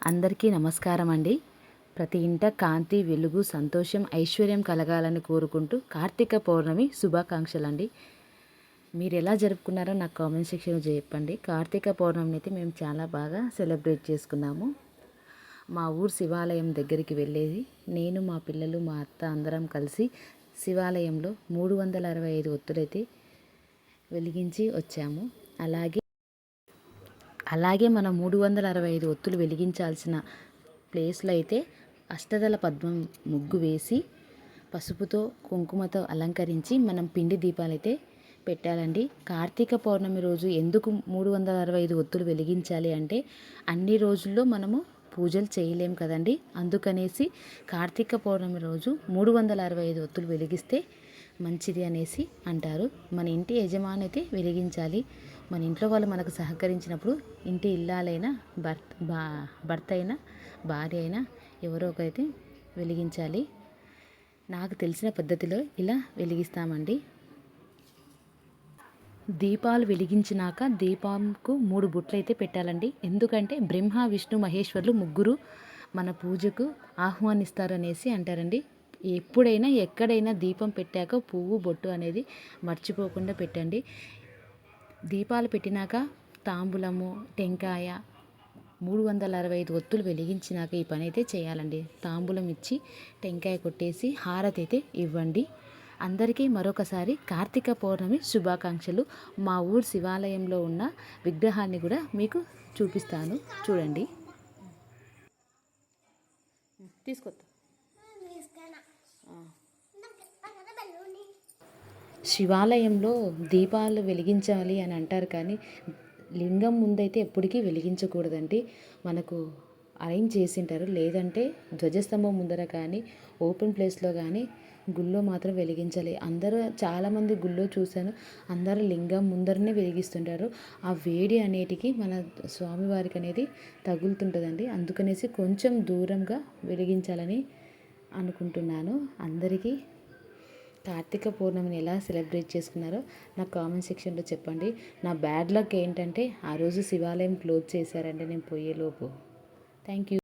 అందరికీ నమస్కారం అండి. ప్రతి ఇంట కాంతి, వెలుగు, సంతోషం, ఐశ్వర్యం కలగాలని కోరుకుంటూ కార్తీక పౌర్ణమి శుభాకాంక్షలు అండి. మీరు ఎలా జరుపుకున్నారో నాకు కామెంట్ సెక్షన్లో చెప్పండి. కార్తీక పౌర్ణమిని అయితే మేము చాలా బాగా సెలబ్రేట్ చేసుకున్నాము. మా ఊరు శివాలయం దగ్గరికి వెళ్ళేది నేను, మా పిల్లలు, మా అత్త అందరం కలిసి శివాలయంలో 365 ఒత్తులైతే వెలిగించి వచ్చాము. అలాగే మనం 365 ఒత్తులు వెలిగించాల్సిన ప్లేస్లో అయితే అష్టదళ పద్మం ముగ్గు వేసి పసుపుతో కుంకుమతో అలంకరించి మనం పిండి దీపాలైతే పెట్టాలండి. కార్తీక పౌర్ణమి రోజు ఎందుకు 365 ఒత్తులు వెలిగించాలి అంటే అన్ని రోజుల్లో మనము పూజలు చేయలేం కదండి. అందుకనేసి కార్తీక పౌర్ణమి రోజు 365 ఒత్తులు వెలిగిస్తే మంచిది అనేసి అంటారు. మన ఇంటి యజమాని అయితే వెలిగించాలి. మన ఇంట్లో వాళ్ళు మనకు సహకరించినప్పుడు ఇంటి ఇల్లాలైనా భర్త అయినా భార్య అయినా ఎవరో ఒకరైతే వెలిగించాలి. నాకు తెలిసిన పద్ధతిలో ఇలా వెలిగిస్తామండి. దీపాలు వెలిగించినాక దీపంకు 3 బొట్లు అయితే పెట్టాలండి. ఎందుకంటే బ్రహ్మ, విష్ణు, మహేశ్వరులు ముగ్గురు మన పూజకు ఆహ్వానిస్తారు అనేసి అంటారండి. ఎప్పుడైనా ఎక్కడైనా దీపం పెట్టాక పువ్వు బొట్టు అనేది మర్చిపోకుండా పెట్టండి. దీపాలు పెట్టినాక తాంబూలము, టెంకాయ 365 ఒత్తులు వెలిగించినాక ఈ పని అయితే చేయాలండి. తాంబూలం ఇచ్చి టెంకాయ కొట్టేసి హారతి అయితే ఇవ్వండి. అందరికీ మరొకసారి కార్తీక పౌర్ణమి శుభాకాంక్షలు. మా ఊరు శివాలయంలో ఉన్న విగ్రహాన్ని కూడా మీకు చూపిస్తాను, చూడండి. తీసుకొస్తా. శివాలయంలో దీపాలు వెలిగించాలి అని అంటారు, కానీ లింగం ముందైతే ఎప్పటికీ వెలిగించకూడదండి. మనకు అరేంజ్ చేసింటారు, లేదంటే ధ్వజస్తంభం ముందర కానీ ఓపెన్ ప్లేస్లో కానీ గుళ్ళో మాత్రం వెలిగించాలి. అందరూ చాలామంది గుళ్ళో చూశాను, అందరూ లింగం ముందరనే వెలిగిస్తుంటారు. ఆ వేడి అనేటికి మన స్వామివారికి అనేది తగులుతుంటుందండి. అందుకనేసి కొంచెం దూరంగా వెలిగించాలని అనుకుంటున్నాను. అందరికీ కార్తీక పౌర్ణమిని ఎలా సెలబ్రేట్ చేసుకున్నారో నాకు కామెంట్ సెక్షన్లో చెప్పండి. నా బ్యాడ్ లక్ ఏంటంటే ఆ రోజు శివాలయం క్లోజ్ చేశారంటే నేను పోయేలోపు. Thank you.